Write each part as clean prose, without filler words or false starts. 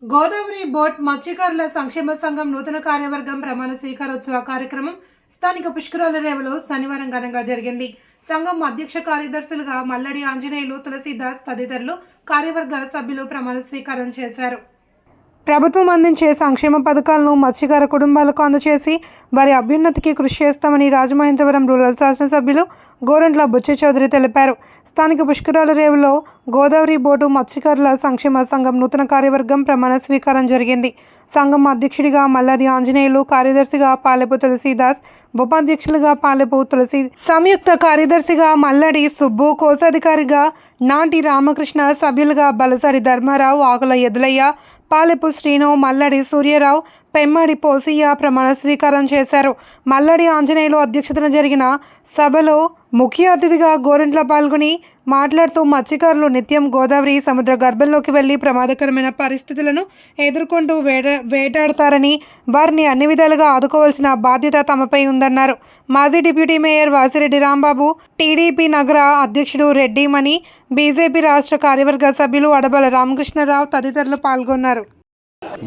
Godavari boat మత్స్యకారుల సంక్షేమ సంఘం నూతన కార్యవర్గం ప్రమాణ స్వీకారోత్సవ కార్యక్రమం స్థానిక పుష్కరాల రేవులో శనివారం ఘనంగా జరిగింది. సంఘం అధ్యక్ష కార్యదర్శులుగా మల్లడి ఆంజనేయులు, తులసీదాస్ తదితరులు కార్యవర్గ సభ్యులు ప్రమాణ స్వీకారం చేశారు. ప్రభుత్వం అందించే సంక్షేమ పథకాలను మత్స్యకార కుటుంబాలకు అందజేసి వారి అభ్యున్నతికి కృషి చేస్తామని రాజమహేంద్రవరం రూరల్ శాసనసభ్యులు గోరంట్ల బుచ్చ చౌదరి తెలిపారు. స్థానిక పుష్కరాల రేవులో గోదావరి బోటు మత్స్యకారుల సంక్షేమ సంఘం నూతన కార్యవర్గం ప్రమాణ స్వీకారం జరిగింది. సంఘం అధ్యక్షుడిగా మల్లది ఆంజనేయులు, కార్యదర్శిగా పాలెపు తులసీదాస్, ఉపాధ్యక్షులుగా పాలెపు తులసి, సంయుక్త కార్యదర్శిగా మల్లడి సుబ్బు, కోశాధికారిగా నాటి రామకృష్ణ, సభ్యులుగా బలసడి ధర్మారావు, ఆకుల ఎదులయ్య, పాలెపు శ్రీను, మల్లడి సూర్యరావు, పెమ్మడి పోసియ్య ప్రమాణ స్వీకారం చేశారు. మల్లడి ఆంజనేయులు అధ్యక్షతన జరిగిన సభలో ముఖ్య అతిథిగా గోరంట్ల పాల్గొని మాట్లాడుతూ మత్స్యకారులు నిత్యం గోదావరి సముద్ర గర్భంలోకి వెళ్లి ప్రమాదకరమైన పరిస్థితులను ఎదుర్కొంటూ వేటాడతారని, వారిని అన్ని విధాలుగా ఆదుకోవాల్సిన బాధ్యత తమపై ఉందన్నారు. మాజీ deputy mayor Vasireddy Rambabu, TDP నగర అధ్యక్షుడు రెడ్డి మణి, బీజేపీ రాష్ట్ర కార్యవర్గ సభ్యులు అడబల రామకృష్ణరావు తదితరులు పాల్గొన్నారు.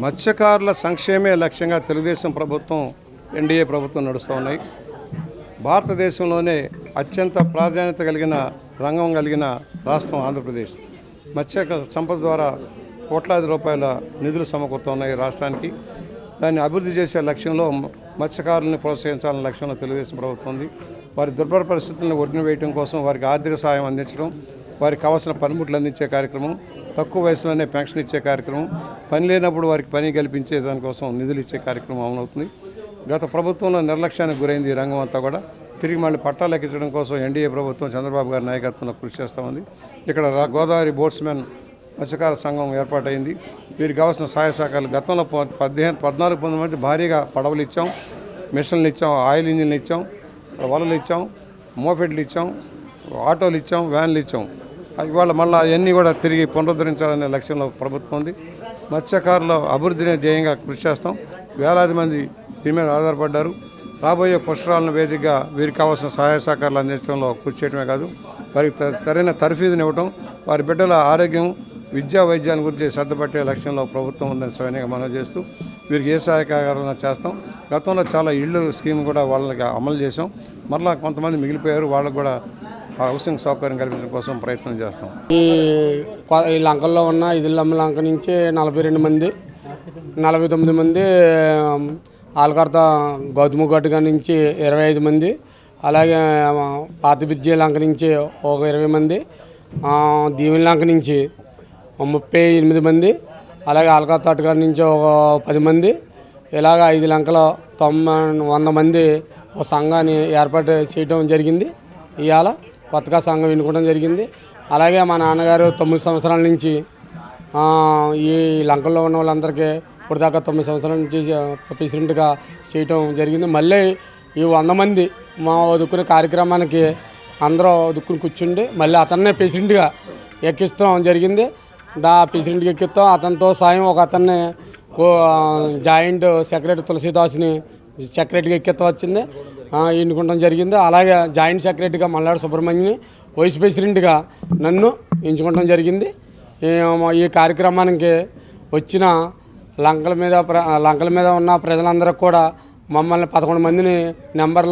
మత్స్యకారుల సంక్షేమే లక్ష్యంగా తెలుగుదేశం ప్రభుత్వం, ఎన్డీఏ ప్రభుత్వం నడుస్తూ ఉన్నాయి. భారతదేశంలోనే అత్యంత ప్రాధాన్యత కలిగిన రంగం కలిగిన రాష్ట్రం ఆంధ్రప్రదేశ్. మత్స్య సంపద ద్వారా కోట్లాది రూపాయల నిధులు సమకూరుతున్నాయి రాష్ట్రానికి. దాన్ని అభివృద్ధి చేసే లక్ష్యంలో మత్స్యకారులను ప్రోత్సహించాలనే లక్ష్యంలో తెలుగుదేశం ప్రభుత్వం ఉంది. వారి దుర్భర పరిస్థితులను ఒడ్డున వేయడం కోసం వారికి ఆర్థిక సహాయం అందించడం, వారికి కావాల్సిన పనిముట్లు అందించే కార్యక్రమం, తక్కువ వయసులోనే పెన్షన్ ఇచ్చే కార్యక్రమం, పని లేనప్పుడు వారికి పని కల్పించే దానికోసం నిధులు ఇచ్చే కార్యక్రమం అమలవుతుంది. గత ప్రభుత్వంలో నిర్లక్ష్యానికి గురైంది ఈ రంగం అంతా కూడా. తిరిగి మళ్ళీ పట్టాలు ఎక్కించడం కోసం ఎన్డీఏ ప్రభుత్వం చంద్రబాబు గారి నాయకత్వంలో కృషి చేస్తూ ఉంది. ఇక్కడ గోదావరి బోట్స్మెన్ మత్స్యకార సంఘం ఏర్పాటైంది. వీరికి కావాల్సిన సహాయ సహకారాలు గతంలో 14 మంది భారీగా పడవలు ఇచ్చాం, మిషన్లు ఇచ్చాం, ఆయిల్ ఇంజిన్లు ఇచ్చాం, వలలు ఇచ్చాం, మోపెడ్లు ఇచ్చాం, ఆటోలు ఇచ్చాం, వ్యాన్లు ఇచ్చాం. ఇవాళ మళ్ళీ అవన్నీ కూడా తిరిగి పునరుద్ధరించాలనే లక్ష్యంలో ప్రభుత్వం ఉంది. మత్స్యకారుల అభివృద్ధిని ధ్యేయంగా కృషి చేస్తాం. వేలాది మంది దీని మీద ఆధారపడ్డారు. రాబోయే పుష్కరాలను వేదికగా వీరికి కావాల్సిన సహాయ సహకారాలు అందించడంలో కృషి చేయడమే కాదు, వారికి సరైన తర్ఫీదుని ఇవ్వటం, వారి బిడ్డల ఆరోగ్యం, విద్యా వైద్యాన్ని గురించి శ్రద్ధ పట్టే లక్ష్యంలో ప్రభుత్వం ఉందని స్వయంగా మనం చేస్తూ వీరికి ఏ సహాయకారాలను చేస్తాం. గతంలో చాలా ఇళ్ళు స్కీమ్ కూడా వాళ్ళకి అమలు చేసాం. మరలా కొంతమంది మిగిలిపోయారు, వాళ్ళకు కూడా హౌసింగ్ సౌకర్యం కల్పించడం కోసం ప్రయత్నం చేస్తాం. ఈ లంకల్లో ఉన్న ఇదిలమ్మ లంక నుంచి 42 మంది, 49 మంది, ఆల్కర్త గౌతమ గట్టుగా నుంచి 25 మంది, అలాగే పాత బిజ్జీ లంక నుంచి ఒక 20 మంది, దీవెన లంక నుంచి 38 మంది, అలాగే ఆల్కర్త అటుగా నుంచి ఒక 10 మంది, ఇలాగ 5 లంకలో 100 మంది ఒక సంఘాన్ని ఏర్పాటు చేయడం జరిగింది. ఇవాళ కొత్తగా సంఘం ఎన్నుకోవడం జరిగింది. అలాగే మా నాన్నగారు 9 సంవత్సరాల నుంచి ఈ లంకల్లో ఉన్న వాళ్ళందరికీ ఇప్పుడు దాకా 9 సంవత్సరాల నుంచి ప్రెసిడెంట్గా చేయటం జరిగింది. మళ్ళీ ఈ 100 మంది మా దుక్కునే కార్యక్రమానికి అందరూ దుక్కుని కూర్చుండి మళ్ళీ అతన్నే ప్రెసిడెంట్గా ఎక్కిస్తాం జరిగింది. ప్రెసిడెంట్గా ఎక్కిస్తాం. అతనితో సాయం ఒక అతన్ని జాయింట్ సెక్రటరీ తులసీదాస్ని సెక్రటరీగా ఎక్కిస్తా వచ్చింది, ఎన్నుకోవడం జరిగింది. అలాగే జాయింట్ సెక్రటరీగా మల్లాడి సుబ్రహ్మణ్యని, వైస్ ప్రెసిడెంట్గా నన్ను ఎంచుకోవడం జరిగింది. ఈ కార్యక్రమానికి వచ్చిన లంకల మీద ఉన్న ప్రజలందరూ కూడా మమ్మల్ని 11 మందిని నెంబర్లో